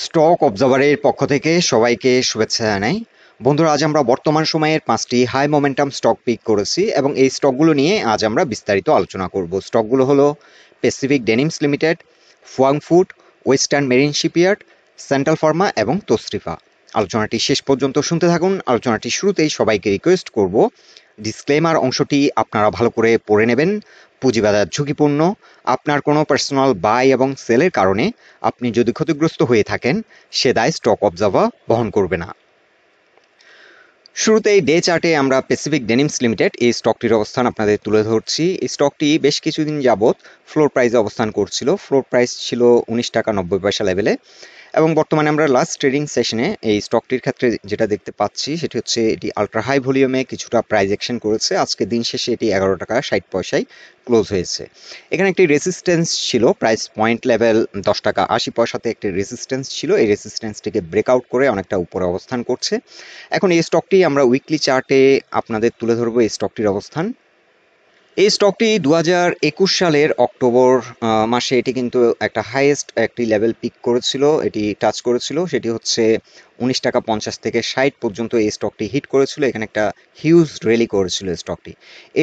Stock অবজারভারের পক্ষ থেকে সবাইকে শুভেচ্ছা জানাই। বন্ধুরা, আজ আমরা বর্তমান সময়ের 5টি হাই মোমেন্টাম স্টক পিক করেছি এবং এই স্টকগুলো নিয়ে আজ আমরা বিস্তারিত আলোচনা করব। স্টকগুলো হলো প্যাসিফিক ডেনিমস লিমিটেড, ফুয়াংফুড, Western Marine Shipyard, Central Pharma এবং তসরিফা। আলোচনাটি শেষ পর্যন্ত শুনতে থাকুন। আলোচনাটি শুরুতেই সবাইকে রিকোয়েস্ট করব, ডিসক্লেমার অংশটি আপনারা ভালো করে পড়ে নেবেন। পুঁজিবাজার ঝুঁকিপূর্ণ। আপনার কোনো পার্সোনাল বাই এবং সেলের কারণে আপনি যদি ক্ষতিগ্রস্ত হয়ে থাকেন, সে দায় স্টক অবজার্ভার বহন করবে না। শুরুতেই ডে চার্টে আমরা প্যাসিফিক ডেনিমস লিমিটেড এই স্টকটির অবস্থান আপনাদের তুলে ধরছি। এই স্টকটি বেশ কিছুদিন যাবৎ ফ্লোর প্রাইসে অবস্থান করছিল। ফ্লোর প্রাইস ছিল 19 টাকা 90 পয়সা লেভেলে এবং বর্তমানে আমরা লাস্ট ট্রেডিং সেশনে এই স্টকটির ক্ষেত্রে যেটা দেখতে পাচ্ছি সেটি হচ্ছে এটি আলট্রা হাই ভলিউমে কিছুটা প্রাইস অ্যাকশন করেছে। আজকে দিন শেষে এটি 11 টাকা 60 পয়সায় ক্লোজ হয়েছে। এখানে একটি রেসিস্ট্যান্স ছিল, প্রাইস পয়েন্ট লেভেল 10 টাকা 80 পয়সাতে একটি রেসিস্ট্যান্স ছিল। এই রেসিস্ট্যান্সটিকে ব্রেকআউট করে অনেকটা উপরে অবস্থান করছে। এখন এই স্টকটি আমরা উইকলি চার্টে আপনাদের তুলে ধরবো এই স্টকটির অবস্থান। এই স্টকটি 2021 সালের অক্টোবর মাসে এটি কিন্তু একটা হাইয়েস্ট একটি লেভেল পিক করেছিল, এটি টাচ করেছিল। সেটি হচ্ছে 19 টাকা 50 থেকে 60 পর্যন্ত এই স্টকটি হিট করেছিল। এখানে একটা হিউজ র্যালি করেছিল স্টকটি।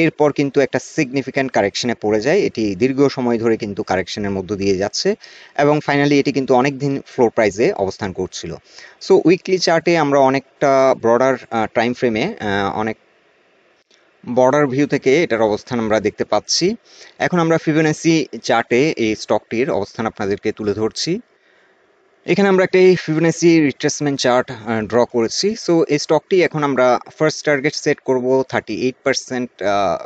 এরপর কিন্তু একটা সিগনিফিক্যান্ট কারেকশনে পড়ে যায়। এটি দীর্ঘ সময় ধরে কিন্তু কারেকশনের মধ্য দিয়ে যাচ্ছে এবং ফাইনালি এটি কিন্তু অনেক দিন ফ্লোর প্রাইসে অবস্থান করছিল। সো উইকলি চার্টে আমরা অনেকটা ব্রডার টাইম ফ্রেমে অনেক বর্ডার ভিউ থেকে এটার অবস্থান আমরা দেখতে পাচ্ছি। এখন আমরা ফিবোনাচি চার্টে এই স্টকটির অবস্থান আপনাদেরকে তুলে ধরছি। এখানে আমরা একটা ফিবোনাচি রিট্রেসমেন্ট চার্ট ড্র করেছি। সো এই স্টকটি এখন আমরা ফার্স্ট টার্গেট সেট করব 38%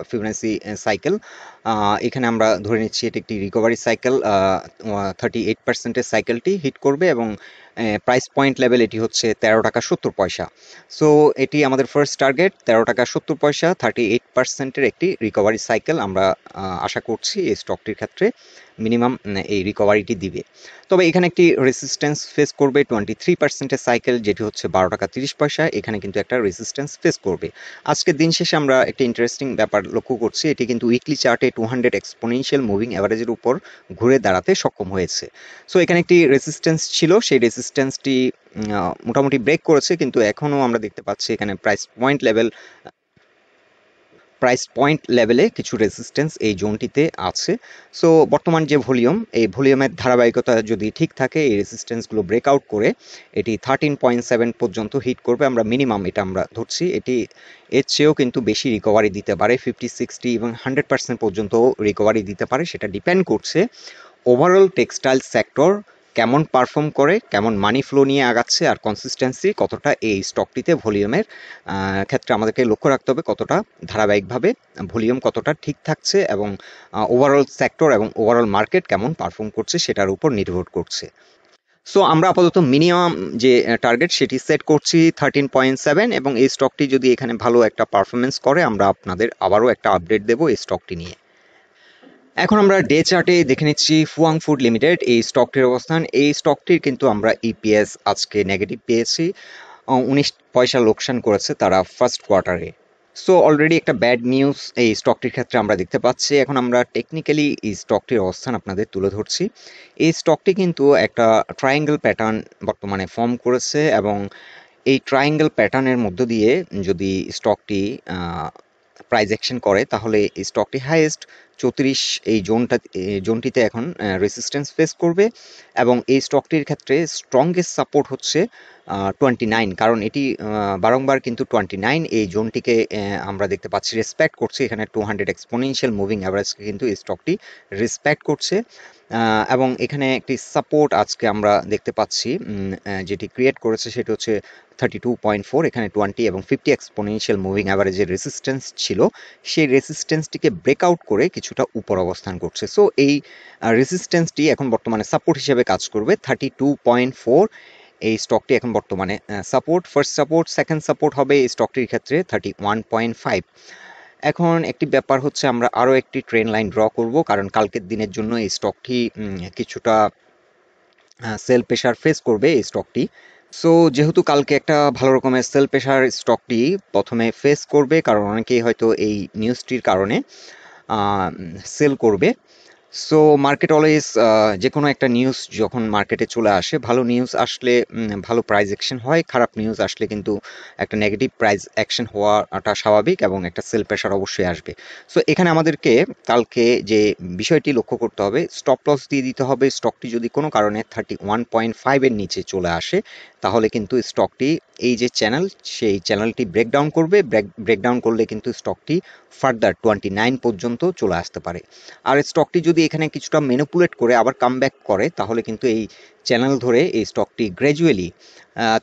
ফিবোনাচি সাইকেল। এখানে আমরা ধরে নিচ্ছি এটি একটি রিকভারি সাইকেল। 38%-এর সাইকেলটি হিট করবে এবং প্রাইস পয়েন্ট লেভেল এটি হচ্ছে 13 টাকা 70 পয়সা। সো এটি আমাদের ফার্স্ট টার্গেট 13 টাকা 70 পয়সা। 38%-এর একটি রিকভারি সাইকেল আমরা আশা করছি এই স্টকটির ক্ষেত্রে মিনিমাম এই রিকভারিটি দিবে। তবে এখানে একটি রেসিস্ট্যান্স ফেস করবে 23%-এর সাইকেল, যেটি হচ্ছে 12 টাকা 30 পয়সা। এখানে কিন্তু একটা রেসিস্ট্যান্স ফেস করবে। আজকের দিন শেষে আমরা একটা ইন্টারেস্টিং ব্যাপার লক্ষ্য করছি, এটি কিন্তু উইকলি চার্টে 200 এক্সপোনেনশিয়াল মুভিং অ্যাভারেজের উপর ঘুরে দাঁড়াতে সক্ষম হয়েছে। সো এখানে একটি রেসিস্ট্যান্স ছিল, সেই রেসিস্ট্যান্সটি মোটামুটি ব্রেক করেছে, কিন্তু এখনও আমরা দেখতে পাচ্ছি এখানে প্রাইস পয়েন্ট লেভেলে কিছু রেজিস্ট্যান্স এই জোনটিতে আছে। সো বর্তমান যে ভলিউম, এই ভলিউমের ধারাবাহিকতা যদি ঠিক থাকে, এই রেজিস্ট্যান্সগুলো ব্রেকআউট করে এটি 13.7 পর্যন্ত হিট করবে। আমরা মিনিমাম এটা আমরা ধরছি। এটি এর চেয়েও কিন্তু বেশি রিকভারি দিতে পারে, 50, 60 এবং 100% পর্যন্ত রিকভারি দিতে পারে। সেটা ডিপেন্ড করছে ওভারঅল টেক্সটাইল সেক্টর কেমন পারফর্ম করে, কেমন মানি ফ্লো নিয়ে আগাচ্ছে, আর কনসিস্টেন্সি কতটা এই স্টকটিতে ভলিউমের ক্ষেত্রে আমাদেরকে লক্ষ্য রাখতে হবে, কতটা ধারাবাহিকভাবে ভলিউম কতটা ঠিক থাকছে এবং ওভারঅল সেক্টর এবং ওভারঅল মার্কেট কেমন পারফর্ম করছে সেটার উপর নির্ভর করছে। সো আমরা আপাতত মিনিমাম যে টার্গেট সেটি সেট করছি 13.7 এবং এই স্টকটি যদি এখানে ভালো একটা পারফরমেন্স করে আমরা আপনাদের আবারও একটা আপডেট দেবো এই স্টকটি নিয়ে। এখন আমরা ডে চার্টে দেখে নিচ্ছি ফুয়াংফুড লিমিটেড এই স্টকটির অবস্থান। এই স্টকটির কিন্তু আমরা ইপিএস আজকে নেগেটিভ পেয়েছি, 19 পয়সা লোকসান করেছে তারা ফার্স্ট কোয়ার্টারে। সো অলরেডি একটা ব্যাড নিউজ এই স্টকটির ক্ষেত্রে আমরা দেখতে পাচ্ছি। এখন আমরা টেকনিক্যালি এই স্টকটির অবস্থান আপনাদের তুলে ধরছি। এই স্টকটি কিন্তু একটা ট্রায়াঙ্গেল প্যাটার্ন বর্তমানে ফর্ম করেছে এবং এই ট্রায়াঙ্গেল প্যাটার্নের মধ্য দিয়ে যদি স্টকটি প্রাইস অ্যাকশন করে তাহলে এই স্টকটি হাইয়েস্ট 34 এই জোনটিতে এখন রেসিস্ট্যান্স ফেস করবে এবং এই স্টকটির ক্ষেত্রে স্ট্রংগেস্ট সাপোর্ট হচ্ছে 29, কারণ এটি বারংবার কিন্তু 29 এই জোনটিকে আমরা দেখতে পাচ্ছি রেসপেক্ট করছে। এখানে 200 এক্সপোনেনশিয়াল মুভিং অ্যাভারেজকে কিন্তু এই স্টকটি রেসপেক্ট করছে এবং এখানে একটি সাপোর্ট আজকে আমরা দেখতে পাচ্ছি যেটি ক্রিয়েট করেছে সেটি হচ্ছে 32.4। এখানে 20 এবং 50 এক্সপোনেনশিয়াল মুভিং অ্যাভারেজের রেসিস্ট্যান্স ছিল, সেই রেসিস্ট্যান্সটিকে ব্রেকআউট করে কিছুটা উপর অবস্থান করছে। সো এই রেসিস্ট্যান্সটি এখন বর্তমানে সাপোর্ট হিসেবে কাজ করবে 32.4। এই স্টকটি এখন বর্তমানে support, first support, second support হবে এই স্টকটির ক্ষেত্রে 31.5। এখন একটি ব্যাপার হচ্ছে আমরা আরও একটি ট্রেন লাইন ড্র করব, কারণ কালকের দিনের জন্য এই স্টকটি কিছুটা সেল প্রেশার ফেস করবে এই স্টকটি। সো যেহেতু কালকে একটা ভালো রকমের সেল প্রেশার স্টকটি প্রথমে ফেস করবে, কারণ অনেকেই হয়তো এই নিউজটির কারণে সেল করবে। সো মার্কেট অলওয়েজ যে কোনো একটা নিউজ যখন মার্কেটে চলে আসে, ভালো নিউজ আসলে ভালো প্রাইস অ্যাকশন হয়, খারাপ নিউজ আসলে কিন্তু একটা নেগেটিভ প্রাইস অ্যাকশন হওয়াটা স্বাভাবিক এবং একটা সেল প্রেশার অবশ্যই আসবে। সো এখানে আমাদেরকে কালকে যে বিষয়টি লক্ষ্য করতে হবে, স্টপ লস দিয়ে দিতে হবে। স্টকটি যদি কোনো কারণে 31.5 এর নিচে চলে আসে, তাহলে কিন্তু স্টকটি এই যে চ্যানেল, সেই চ্যানেলটি ব্রেকডাউন করবে। ব্রেকডাউন করলে কিন্তু স্টকটি ফার্দার 29 পর্যন্ত চলে আসতে পারে। আর স্টকটি যদি এখানে কিছুটা ম্যানিপুলেট করে আবার কামব্যাক করে, তাহলে কিন্তু এই চ্যানেল ধরে এই স্টকটি গ্র্যাজুয়ালি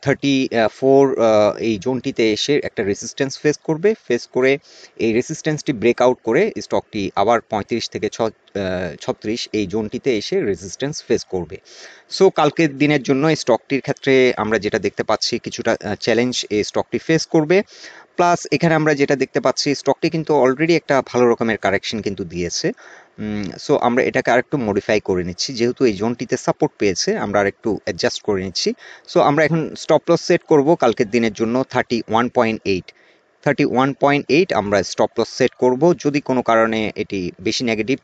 34 এই জোনটিতে এসে একটা রেসিস্ট্যান্স ফেস করে এই রেসিস্ট্যান্সটি ব্রেকআউট করে স্টকটি আবার 35 থেকে 36 এই জোনটিতে এসে রেসিস্ট্যান্স ফেস করবে। সো কালকের দিনের জন্য এই স্টকটির ক্ষেত্রে আমরা যেটা দেখতে পাচ্ছি, কিছুটা চ্যালেঞ্জ এই স্টকটি ফেস করবে। প্লাস এখানে আমরা যেটা দেখতে পাচ্ছি, স্টকটি কিন্তু অলরেডি একটা ভালো রকমের কারেকশন কিন্তু দিয়েছে। সো আমরা এটাকে আরেকটু মডিফাই করে নিচ্ছি, যেহেতু এই জোনটিতে সাপোর্ট পেয়েছে আমরা আরেকটু অ্যাডজাস্ট করে নিচ্ছি। সো আমরা এখন স্টপ লস সেট করব কালকের দিনের জন্য 31.8 আমরা স্টপ লস সেট করব। যদি কোনো কারণে এটি বেশি নেগেটিভ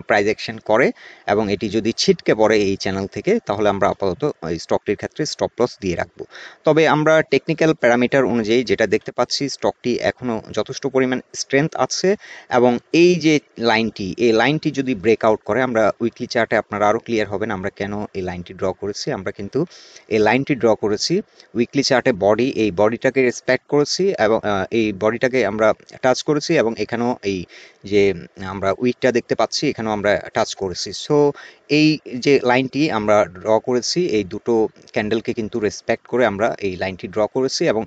প্রাইস অ্যাকশন করে এবং এটি যদি ছিটকে পড়ে এই চ্যানেল থেকে, তাহলে আমরা আপাতত এই স্টকটির ক্ষেত্রে স্টপ লস দিয়ে রাখবো। তবে আমরা টেকনিক্যাল প্যারামিটার অনুযায়ী যেটা দেখতে পাচ্ছি, স্টকটি এখনো যথেষ্ট পরিমাণ স্ট্রেংথ আছে এবং এই যে লাইনটি, এই লাইনটি যদি ব্রেকআউট করে, আমরা উইকলি চার্টে আপনারা আরও ক্লিয়ার হবেন আমরা কেন এই লাইনটি ড্র করেছি। আমরা কিন্তু এই লাইনটি ড্র করেছি উইকলি চার্টে বডি, এই বডিটাকে রেসপেক্ট করেছি এবং এই বডিটাকে আমরা টাচ করেছি এবং এখানেও এই যে আমরা উইকটা দেখতে পাচ্ছি এখানেও আমরা টাচ করেছি। সো এই যে লাইনটি আমরা ড্র করেছি, এই দুটো ক্যান্ডেলকে কিন্তু রেসপেক্ট করে আমরা এই লাইনটি ড্র করেছি এবং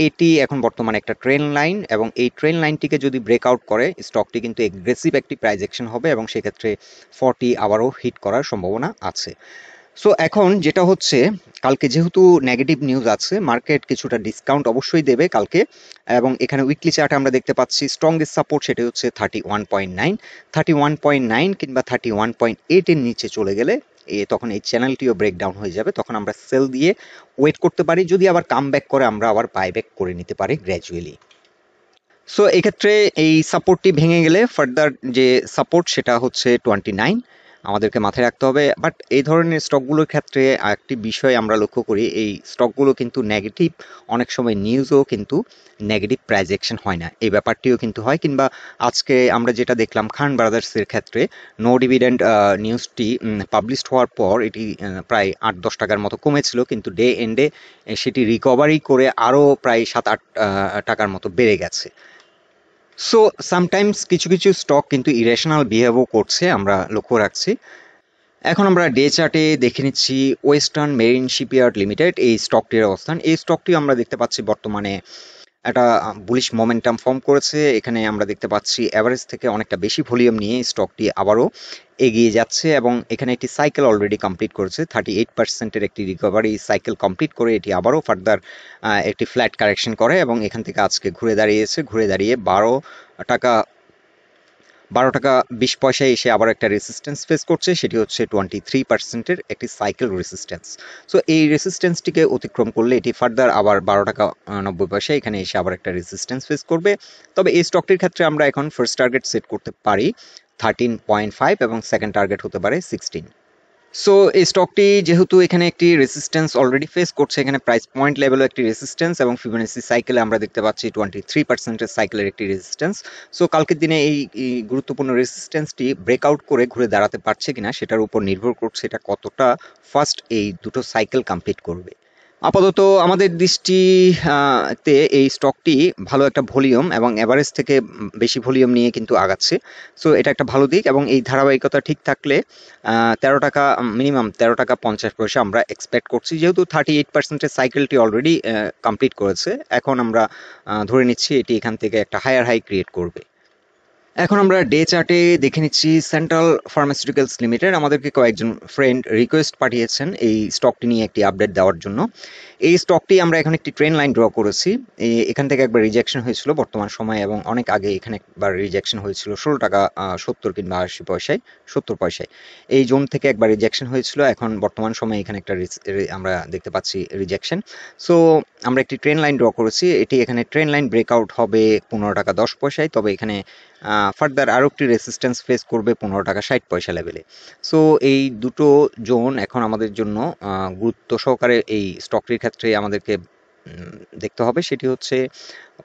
এটি এখন বর্তমানে একটা ট্রেন লাইন এবং এই ট্রেন লাইনটিকে যদি ব্রেকআউট করে, স্টকটি কিন্তু এগ্রেসিভ একটি প্রাইস অ্যাকশন হবে এবং সেক্ষেত্রে 40 আবারও হিট করার সম্ভাবনা আছে। সো এখন যেটা হচ্ছে, কালকে যেহেতু নেগেটিভ নিউজ আছে, মার্কেট কিছুটা ডিসকাউন্ট অবশ্যই দেবে কালকে এবং এখানে উইকলি চার্টে আমরা দেখতে পাচ্ছি স্ট্রংগেস্ট সাপোর্ট সেটা হচ্ছে 31.9 কিংবা 31.8 এর নিচে চলে গেলে তখন এই চ্যানেলটিও ব্রেকডাউন হয়ে যাবে। তখন আমরা সেল দিয়ে ওয়েট করতে পারি, যদি আবার কামব্যাক করে আমরা আবার বাইব্যাক করে নিতে পারি গ্র্যাজুয়ালি। সো এক্ষেত্রে এই সাপোর্টটি ভেঙে গেলে ফার্দার যে সাপোর্ট সেটা হচ্ছে 29, আমাদেরকে মাথায় রাখতে হবে। বাট এই ধরনের স্টকগুলোর ক্ষেত্রে একটি বিষয় আমরা লক্ষ্য করি, এই স্টকগুলো কিন্তু নেগেটিভ, অনেক সময় নিউজও কিন্তু নেগেটিভ প্রাইস অ্যাকশন হয় না, এই ব্যাপারটিও কিন্তু হয়। কিংবা আজকে আমরা যেটা দেখলাম খান ব্রাদার্সের ক্ষেত্রে, নো ডিভিডেন্ড নিউজটি পাবলিশড হওয়ার পর এটি প্রায় 8-10 টাকার মতো কমেছিল, কিন্তু ডে এন্ডে সেটি রিকভারি করে আরও প্রায় 7-8 টাকার মতো বেড়ে গেছে। সো সামটাইমস কিছু কিছু স্টক কিন্তু ইরেশনাল বিহেভও করছে, আমরা লক্ষ্য রাখছি। এখন আমরা ডে চার্টে দেখে নিচ্ছি ওয়েস্টার্ন মেরিন শিপইয়ার্ড লিমিটেড, এই স্টকটির অবস্থান। এই স্টকটি আমরা দেখতে পাচ্ছি বর্তমানে একটা বুলিশ মোমেন্টাম ফর্ম করেছে। এখানে আমরা দেখতে পাচ্ছি অ্যাভারেজ থেকে অনেকটা বেশি ভলিউম নিয়ে স্টকটি আবারও এগিয়ে যাচ্ছে এবং এখানে একটি সাইকেল অলরেডি কমপ্লিট করেছে। 38% একটি রিকভারি সাইকেল কমপ্লিট করে এটি আবারও ফার্দার একটি ফ্ল্যাট কারেকশন করে এবং এখান থেকে আজকে ঘুরে দাঁড়িয়ে 12 টাকা 20 পয়সায় এসে আবার একটা রেসিস্ট্যান্স ফেস করছে, সেটি হচ্ছে 23%-এর একটি সাইকেল রেসিস্ট্যান্স। সো এই রেসিস্ট্যান্সটিকে অতিক্রম করলে এটি ফার্দার আবার 12 টাকা 90 পয়সা এখানে এসে আবার একটা রেসিস্ট্যান্স ফেস করবে। তবে এই স্টকটির ক্ষেত্রে আমরা এখন ফার্স্ট টার্গেট সেট করতে পারি 13.5 এবং সেকেন্ড টার্গেট হতে পারে 16। সো এই স্টকটি যেহেতু এখানে একটি রেসিস্ট্যান্স অলরেডি ফেস করছে, এখানে প্রাইস পয়েন্ট লেভেলও একটি রেসিস্ট্যান্স এবং ফিবোনাচি সাইকেলে আমরা দেখতে পাচ্ছি 23%-এর সাইকেলের একটি রেসিস্ট্যান্স। সো কালকের দিনে এই গুরুত্বপূর্ণ রেসিস্ট্যান্সটি ব্রেকআউট করে ঘুরে দাঁড়াতে পারছে কিনা সেটার উপর নির্ভর করছে এটা কতটা ফাস্ট এই দুটো সাইকেল কমপ্লিট করবে। আপাতত আমাদের দৃষ্টিতে এই স্টকটি ভালো একটা ভলিউম এবং এভারেজ থেকে বেশি ভলিউম নিয়ে কিন্তু আগাচ্ছে। সো এটা একটা ভালো দিক এবং এই ধারাবাহিকতা ঠিক থাকলে 13 টাকা, মিনিমাম 13 টাকা 50 পয়সা আমরা এক্সপেক্ট করছি। যেহেতু 38%-এর সাইকেলটি অলরেডি কমপ্লিট করেছে, এখন আমরা ধরে নিচ্ছি এটি এখান থেকে একটা হায়ার হাই ক্রিয়েট করবে। এখন আমরা ডে চার্টে দেখে নিচ্ছি সেন্ট্রাল ফার্মাসিউটিক্যালস লিমিটেড। আমাদেরকে কয়েকজন ফ্রেন্ড রিকোয়েস্ট পাঠিয়েছেন এই স্টকটি নিয়ে একটি আপডেট দেওয়ার জন্য। এই স্টকটি আমরা এখন একটি ট্রেন লাইন ড্র করেছি। এখান থেকে একবার রিজেকশন হয়েছিল বর্তমান সময় এবং অনেক আগে এখানে একবার রিজেকশন হয়েছিল 16 টাকা 70 কিংবা 80 পয়সায়, 70 পয়সায় এই জোন থেকে একবার রিজেকশন হয়েছিল। এখন বর্তমান সময়ে এখানে একটা আমরা দেখতে পাচ্ছি রিজেকশন। সো আমরা একটি ট্রেন লাইন ড্র করেছি, এটি এখানে ট্রেন লাইন ব্রেকআউট হবে 15 টাকা 10 পয়সায়। তবে এখানে ফার্দার আরও একটি রেসিস্ট্যান্স ফেস করবে 15 টাকা 60 পয়সা লেভেলে। সো এই দুটো জোন এখন আমাদের জন্য গুরুত্ব সহকারে এই স্টকটির ক্ষেত্রে আমাদেরকে দেখতে হবে। সেটি হচ্ছে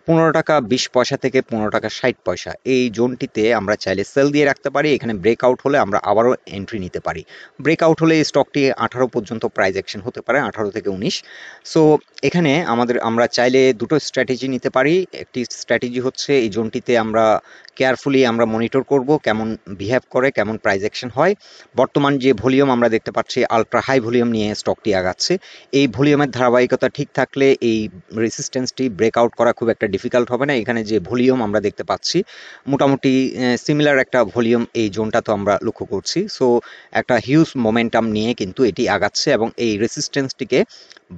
15 টাকা 20 পয়সা থেকে 15 টাকা 60 পয়সা, এই জোনটিতে আমরা চাইলে সেল দিয়ে রাখতে পারি। এখানে ব্রেকআউট হলে আমরা আবারও এন্ট্রি নিতে পারি। ব্রেকআউট হলে এই স্টকটি 18 পর্যন্ত প্রাইস অ্যাকশন হতে পারে, 18 থেকে 19। সো এখানে আমরা চাইলে দুটো স্ট্র্যাটেজি নিতে পারি। একটি স্ট্র্যাটেজি হচ্ছে এই জোনটিতে আমরা কেয়ারফুলি আমরা মনিটর করব কেমন বিহেভ করে, কেমন প্রাইস অ্যাকশন হয়। বর্তমান যে ভলিউম আমরা দেখতে পাচ্ছি, আলট্রা হাই ভলিউম নিয়ে স্টকটি আগাচ্ছে। এই ভলিউমের ধারাবাহিকতা ঠিক থাকলে এই রেসিস্ট্যান্সটি ব্রেকআউট করা খুব একটা ডিফিকাল্ট হবে না। এখানে যে ভলিউম আমরা দেখতে পাচ্ছি মোটামুটি সিমিলার একটা ভলিউম এই জোনটা তো আমরা লক্ষ্য করছি। সো একটা হিউজ মোমেন্টাম নিয়ে কিন্তু এটি আগাচ্ছে এবং এই রেসিস্ট্যান্সটিকে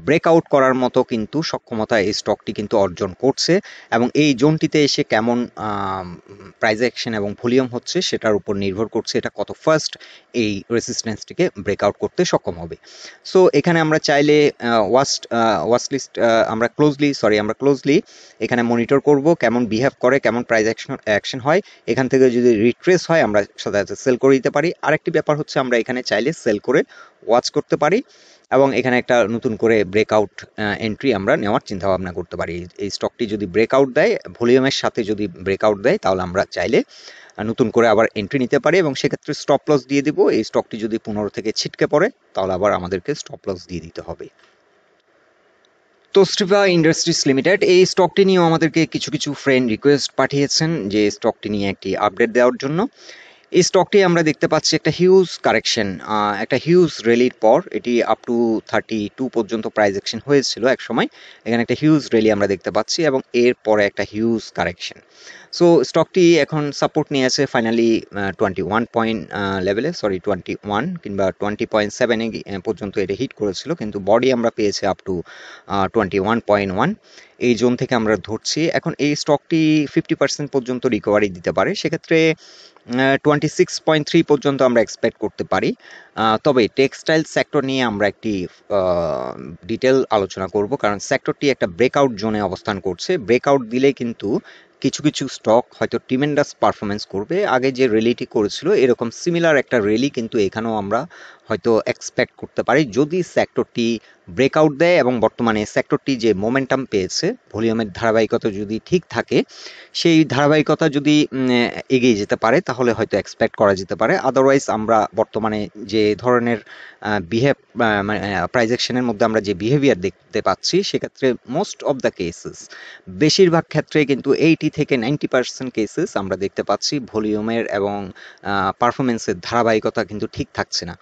ব্রেকআউট করার মতো কিন্তু সক্ষমতা এই স্টকটি কিন্তু অর্জন করছে এবং এই জোনটিতে এসে কেমন প্রাইস অ্যাকশন এবং ভলিউম হচ্ছে সেটার উপর নির্ভর করছে এটা কত ফার্স্ট এই রেসিস্ট্যান্সটিকে ব্রেকআউট করতে সক্ষম হবে। সো এখানে আমরা চাইলে ওয়াচ লিস্ট আমরা ক্লোজলি এখানে মনিটর করব কেমন বিহেভ করে, কেমন প্রাইস অ্যাকশন হয়। এখান থেকে যদি রিট্রেস হয় আমরা সাধারণত সেল করে দিতে পারি। আরেকটি ব্যাপার হচ্ছে আমরা এখানে চাইলে সেল করে ওয়াচ করতে পারি এবং এখানে একটা নতুন করে ব্রেকআউট এন্ট্রি আমরা নেওয়ার চিন্তা ভাবনা করতে পারি। এই স্টকটি যদি ব্রেকআউট দেয়, ভলিউমের সাথে যদি ব্রেকআউট দেয়, তাহলে আমরা চাইলে নতুন করে আবার এন্ট্রি নিতে পারি এবং সেক্ষেত্রে স্টপ লস দিয়ে দিব। এই স্টকটি যদি 15 থেকে ছিটকে পড়ে তাহলে আবার আমাদেরকে স্টপ লস দিয়ে দিতে হবে। তসরিফা ইন্ডাস্ট্রিজ লিমিটেড, এই স্টকটি নিয়েও আমাদেরকে কিছু ফ্রেন্ড রিকোয়েস্ট পাঠিয়েছেন যে স্টকটি নিয়ে একটি আপডেট দেওয়ার জন্য। এই স্টকটি আমরা দেখতে পাচ্ছি একটা হিউজ কারেকশন, একটা হিউজ র্যালির পর এটি আপ টু 32 পর্যন্ত প্রাইস অ্যাকশন হয়েছিল এক সময়। এখানে একটা হিউজ র্যালি আমরা দেখতে পাচ্ছি এবং এর পরে একটা হিউজ কারেকশন। সো স্টকটি এখন সাপোর্ট নিয়েছে ফাইনালি 21 পয়েন্ট লেভেলে, 21 কিংবা 20.7 পর্যন্ত এটা হিট করেছিল, কিন্তু বডি আমরা পেয়েছি আপ টু 21.1। এই জোন থেকে আমরা ধরছি এখন এই স্টকটি 50% পর্যন্ত রিকভারি দিতে পারে। সেক্ষেত্রে 26.3 পর্যন্ত আমরা এক্সপেক্ট করতে পারি। তবে টেক্সটাইল সেক্টর নিয়ে আমরা একটি ডিটেল আলোচনা করব, কারণ সেক্টরটি একটা ব্রেকআউট জোনে অবস্থান করছে। ব্রেকআউট দিলে কিন্তু কিছু স্টক হয়তো ট্রিমেন্ডাস পারফরমেন্স করবে। আগে যে র্যালিটি করেছিল এরকম সিমিলার একটা র্যালি কিন্তু এখানেও আমরা হয়তো এক্সপেক্ট করতে পারি যদি সেক্টরটি ব্রেকআউট দেয় এবং বর্তমানে সেক্টরটি যে মোমেন্টাম পেয়েছে, ভলিউমের ধারাবাহিকতা যদি ঠিক থাকে, সেই ধারাবাহিকতা যদি এগিয়ে যেতে পারে তাহলে হয়তো এক্সপেক্ট করা যেতে পারে। আদারওয়াইজ আমরা বর্তমানে যে ধরনের প্রাইস অ্যাকশনের মধ্যে আমরা যে বিহেভিয়ার দেখতে পাচ্ছি, সেক্ষেত্রে মোস্ট অফ দ্য কেসেস, বেশিরভাগ ক্ষেত্রে কিন্তু 80 থেকে 90% কেসেস আমরা দেখতে পাচ্ছি ভলিউমের এবং পারফরমেন্সের ধারাবাহিকতা কিন্তু ঠিক থাকছে না।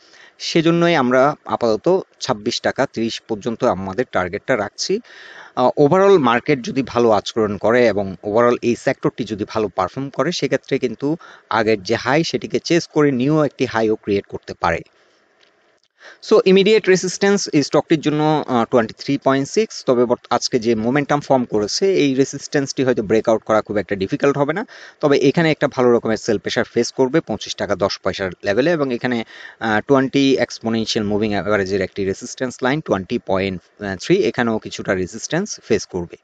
সেজন্যই আমরা আপাতত 26 টাকা 30 পর্যন্ত আমাদের টার্গেটটা রাখছি। ওভারঅল মার্কেট যদি ভালো আচরণ করে এবং ওভারঅল এই সেক্টরটি যদি ভালো পারফর্ম করে, সেক্ষেত্রে কিন্তু আগের যে হাই সেটিকে চেস করে নিউ একটি হাইও ক্রিয়েট করতে পারে। সো ইমিডিয়েট রেসিস্ট্যান্স এই স্টকটির জন্য 23.6। তবে আজকে যে মোমেন্টাম ফর্ম করেছে এই রেসিস্ট্যান্সটি হয়তো ব্রেকআউট করা খুব একটা ডিফিকাল্ট হবে না। তবে এখানে একটা ভালো রকমের সেল প্রেশার ফেস করবে 25 টাকা 10 পয়সার লেভেলে এবং এখানে 20 এক্সপোনেনশিয়াল মুভিং অ্যাভারেজের একটি রেসিস্ট্যান্স লাইন 20.3, এখানেও কিছুটা রেসিস্ট্যান্স ফেস করবে।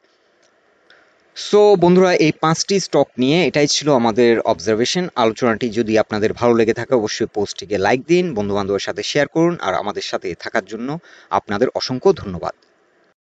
সো বন্ধুরা, এই 5টি স্টক নিয়ে এটাই ছিল আমাদের অবজারভেশন। আলোচনাটি যদি আপনাদের ভালো লেগে থাকে অবশ্যই পোস্টটিকে লাইক দিন, বন্ধু বান্ধবের সাথে শেয়ার করুন, আর আমাদের সাথে থাকার জন্য আপনাদের অসংখ্য ধন্যবাদ।